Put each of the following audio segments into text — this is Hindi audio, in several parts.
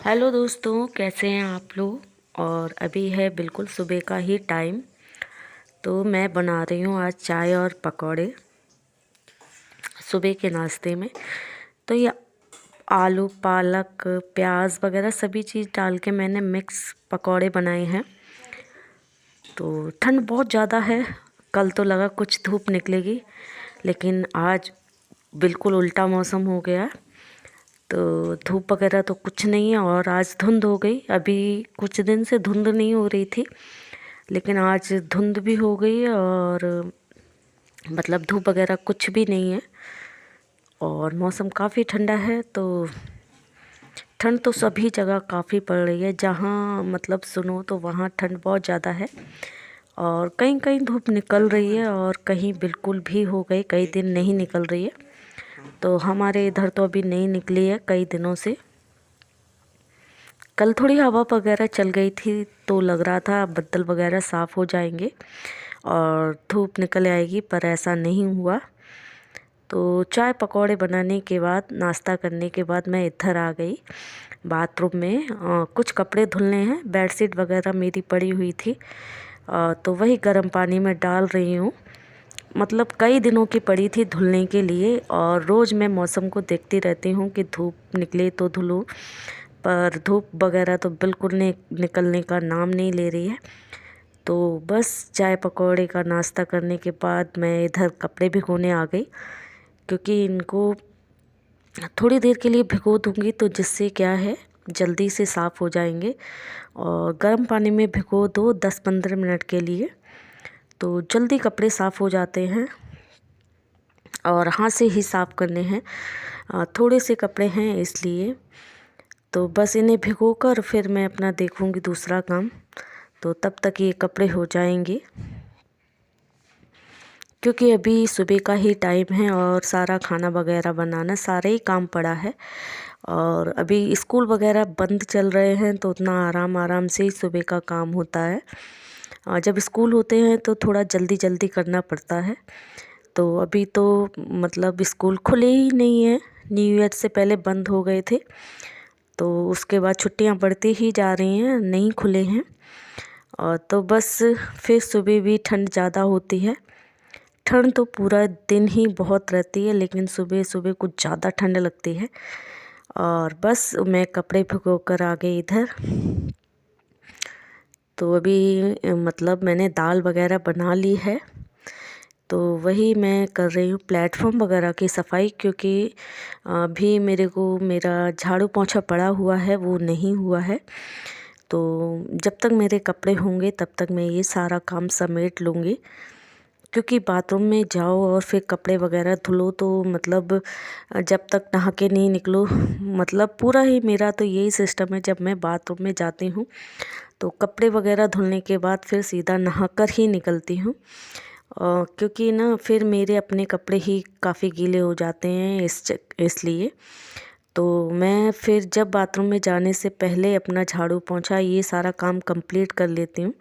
हेलो दोस्तों, कैसे हैं आप लोग। और अभी है बिल्कुल सुबह का ही टाइम। तो मैं बना रही हूँ आज चाय और पकौड़े सुबह के नाश्ते में। तो ये आलू पालक प्याज वगैरह सभी चीज़ डाल के मैंने मिक्स पकौड़े बनाए हैं। तो ठंड बहुत ज़्यादा है। कल तो लगा कुछ धूप निकलेगी, लेकिन आज बिल्कुल उल्टा मौसम हो गया। तो धूप वगैरह तो कुछ नहीं है और आज धुंध हो गई। अभी कुछ दिन से धुंध नहीं हो रही थी, लेकिन आज धुंध भी हो गई है और मतलब धूप वगैरह कुछ भी नहीं है और मौसम काफ़ी ठंडा है। तो ठंड तो सभी जगह काफ़ी पड़ रही है। जहाँ मतलब सुनो तो वहाँ ठंड बहुत ज़्यादा है और कहीं कहीं धूप निकल रही है और कहीं बिल्कुल भी हो गई, कई दिन नहीं निकल रही है। तो हमारे इधर तो अभी नहीं निकली है कई दिनों से। कल थोड़ी हवा वगैरह चल गई थी तो लग रहा था बदल वगैरह साफ़ हो जाएंगे और धूप निकल आएगी, पर ऐसा नहीं हुआ। तो चाय पकौड़े बनाने के बाद नाश्ता करने के बाद मैं इधर आ गई बाथरूम में। कुछ कपड़े धुलने हैं, बेडशीट वगैरह मेरी पड़ी हुई थी। तो वही गर्म पानी में डाल रही हूँ। मतलब कई दिनों की पड़ी थी धुलने के लिए और रोज़ मैं मौसम को देखती रहती हूँ कि धूप निकले तो धुलो, पर धूप वगैरह तो बिल्कुल निकलने का नाम नहीं ले रही है। तो बस चाय पकौड़े का नाश्ता करने के बाद मैं इधर कपड़े भिगोने आ गई, क्योंकि इनको थोड़ी देर के लिए भिगो दूँगी तो जिससे क्या है जल्दी से साफ़ हो जाएंगे। और गर्म पानी में भिगो दो 10-15 मिनट के लिए, तो जल्दी कपड़े साफ़ हो जाते हैं और हाथ से ही साफ़ करने हैं। थोड़े से कपड़े हैं इसलिए। तो बस इन्हें भिगोकर फिर मैं अपना देखूँगी दूसरा काम। तो तब तक ये कपड़े हो जाएंगे, क्योंकि अभी सुबह का ही टाइम है और सारा खाना वगैरह बनाना सारे ही काम पड़ा है। और अभी स्कूल वगैरह बंद चल रहे हैं तो उतना आराम आराम से ही सुबह का काम होता है। जब स्कूल होते हैं तो थोड़ा जल्दी जल्दी करना पड़ता है। तो अभी तो मतलब स्कूल खुले ही नहीं हैं, न्यू ईयर से पहले बंद हो गए थे। तो उसके बाद छुट्टियां बढ़ती ही जा रही हैं, नहीं खुले हैं। और तो बस फिर सुबह भी ठंड ज़्यादा होती है। ठंड तो पूरा दिन ही बहुत रहती है, लेकिन सुबह सुबह कुछ ज़्यादा ठंड लगती है। और बस मैं कपड़े भिगो कर आ गई इधर। तो अभी मतलब मैंने दाल वगैरह बना ली है, तो वही मैं कर रही हूँ प्लेटफॉर्म वगैरह की सफाई, क्योंकि अभी मेरे को मेरा झाड़ू पोंछा पड़ा हुआ है वो नहीं हुआ है। तो जब तक मेरे कपड़े होंगे तब तक मैं ये सारा काम समेट लूँगी, क्योंकि बाथरूम में जाओ और फिर कपड़े वगैरह धुलो तो मतलब जब तक नहा के नहीं निकलो, मतलब पूरा ही मेरा तो यही सिस्टम है। जब मैं बाथरूम में जाती हूँ तो कपड़े वगैरह धुलने के बाद फिर सीधा नहा कर ही निकलती हूँ। क्योंकि ना फिर मेरे अपने कपड़े ही काफ़ी गीले हो जाते हैं इसलिए। तो मैं फिर जब बाथरूम में जाने से पहले अपना झाड़ू पोंछा ये सारा काम कंप्लीट कर लेती हूँ।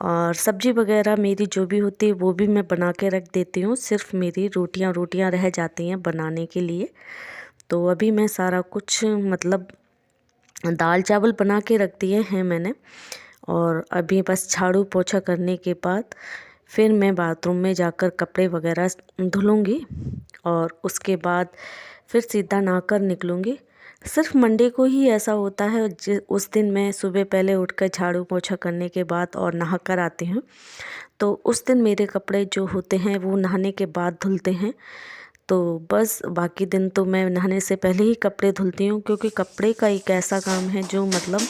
और सब्ज़ी वगैरह मेरी जो भी होती है वो भी मैं बना के रख देती हूँ। सिर्फ मेरी रोटियां रह जाती हैं बनाने के लिए। तो अभी मैं सारा कुछ मतलब दाल चावल बना के रख दिए हैं मैंने। और अभी बस झाड़ू पोछा करने के बाद फिर मैं बाथरूम में जाकर कपड़े वगैरह धुलूँगी और उसके बाद फिर सीधा नहाकर निकलूँगी। सिर्फ मंडे को ही ऐसा होता है, उस दिन मैं सुबह पहले उठकर झाड़ू पोछा करने के बाद और नहा कर आती हूँ। तो उस दिन मेरे कपड़े जो होते हैं वो नहाने के बाद धुलते हैं। तो बस बाकी दिन तो मैं नहाने से पहले ही कपड़े धुलती हूँ, क्योंकि कपड़े का एक ऐसा काम है जो मतलब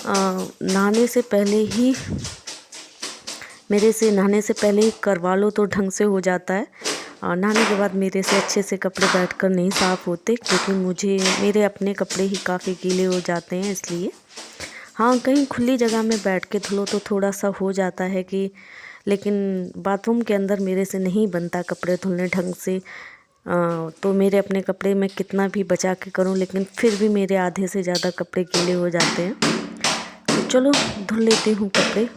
नहाने से पहले ही मेरे से नहाने से पहले ही करवा लो तो ढंग से हो जाता है। और नहाने के बाद मेरे से अच्छे से कपड़े बैठकर नहीं साफ़ होते, क्योंकि मुझे मेरे अपने कपड़े ही काफ़ी गीले हो जाते हैं इसलिए। हाँ, कहीं खुली जगह में बैठ के धुलो तो थोड़ा सा हो जाता है कि, लेकिन बाथरूम के अंदर मेरे से नहीं बनता कपड़े धुलने ढंग से। तो मेरे अपने कपड़े मैं कितना भी बचा के करूँ, लेकिन फिर भी मेरे आधे से ज़्यादा कपड़े गीले हो जाते हैं। तो चलो धुल लेती हूँ कपड़े।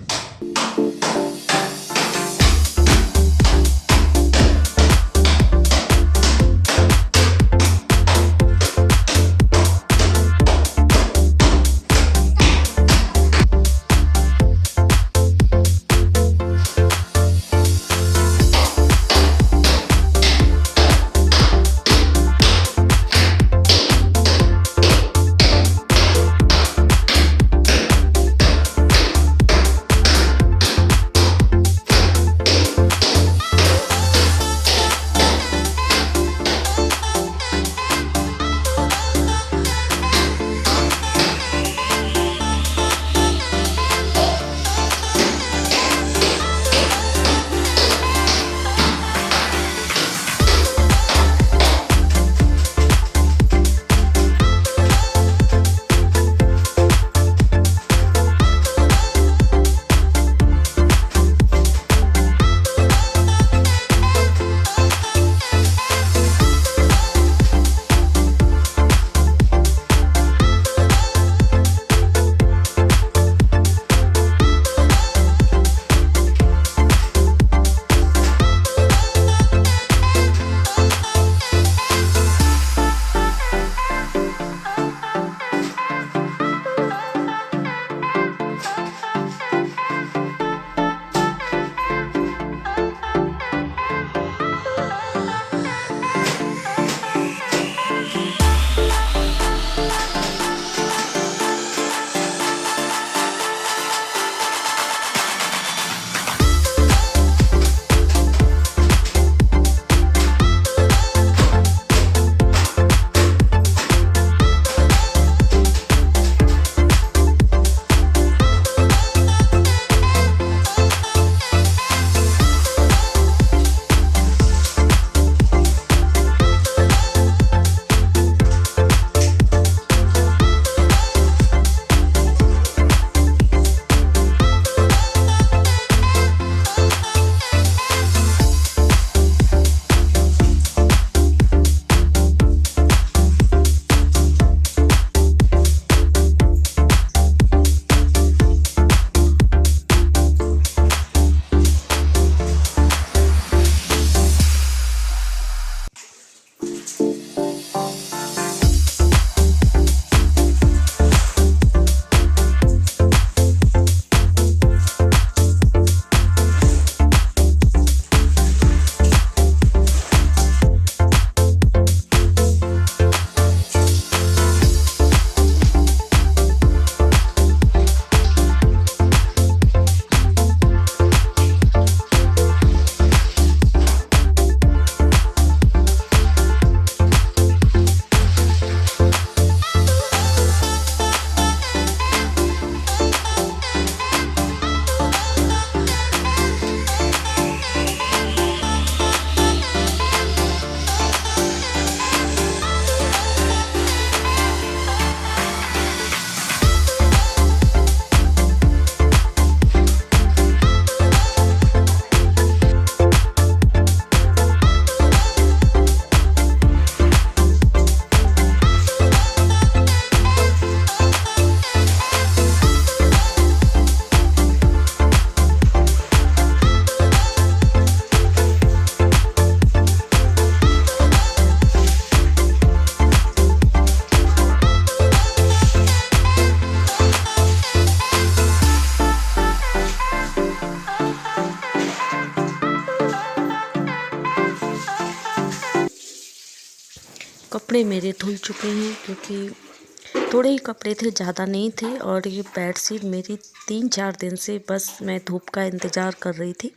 कपड़े मेरे धुल चुके हैं क्योंकि थोड़े ही कपड़े थे, ज़्यादा नहीं थे। और ये बेडशीट मेरी 3-4 दिन से बस मैं धूप का इंतज़ार कर रही थी,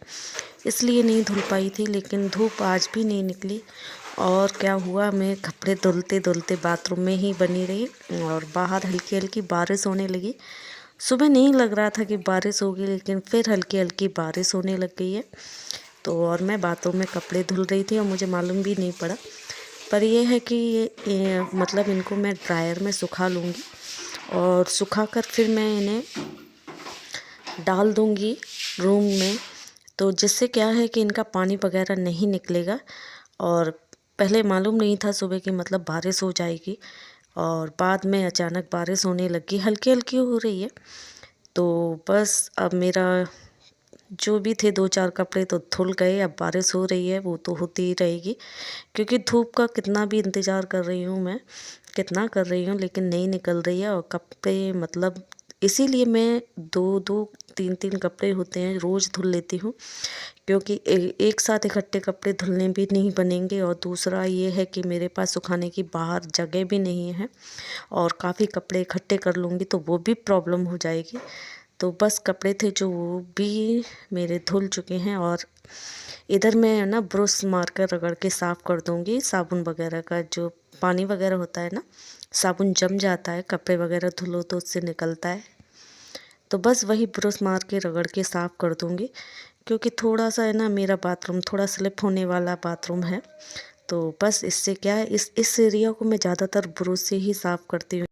इसलिए नहीं धुल पाई थी। लेकिन धूप आज भी नहीं निकली और क्या हुआ, मैं कपड़े धुलते धुलते बाथरूम में ही बनी रही और बाहर हल्की हल्की बारिश होने लगी। सुबह नहीं लग रहा था कि बारिश होगी, लेकिन फिर हल्की हल्की बारिश होने लग गई है। तो और मैं बाथरूम में कपड़े धुल रही थी और मुझे मालूम भी नहीं पड़ा। पर यह है कि मतलब इनको मैं ड्रायर में सुखा लूँगी और सुखाकर फिर मैं इन्हें डाल दूँगी रूम में। तो जिससे क्या है कि इनका पानी वगैरह नहीं निकलेगा। और पहले मालूम नहीं था सुबह की मतलब बारिश हो जाएगी, और बाद में अचानक बारिश होने लगी, हल्की हल्की हो रही है। तो बस अब मेरा जो भी थे 2-4 कपड़े तो धुल गए। अब बारिश हो रही है, वो तो होती ही रहेगी क्योंकि धूप का कितना भी इंतज़ार कर रही हूँ मैं, कितना कर रही हूँ, लेकिन नहीं निकल रही है। और कपड़े मतलब इसीलिए मैं 2-2 3-3 कपड़े होते हैं रोज़ धुल लेती हूँ, क्योंकि एक साथ इकट्ठे कपड़े धुलने भी नहीं बनेंगे। और दूसरा ये है कि मेरे पास सुखाने की बाहर जगह भी नहीं है, और काफ़ी कपड़े इकट्ठे कर लूँगी तो वो भी प्रॉब्लम हो जाएगी। तो बस कपड़े थे जो वो भी मेरे धुल चुके हैं। और इधर मैं ना ब्रश मार कर रगड़ के साफ़ कर दूँगी। साबुन वगैरह का जो पानी वगैरह होता है ना, साबुन जम जाता है, कपड़े वगैरह धुलो तो उससे निकलता है। तो बस वही ब्रश मार के रगड़ के साफ़ कर दूँगी, क्योंकि थोड़ा सा है ना मेरा बाथरूम थोड़ा स्लिप होने वाला बाथरूम है। तो बस इससे क्या है, इस एरिया को मैं ज़्यादातर ब्रश से ही साफ़ करती हूँ।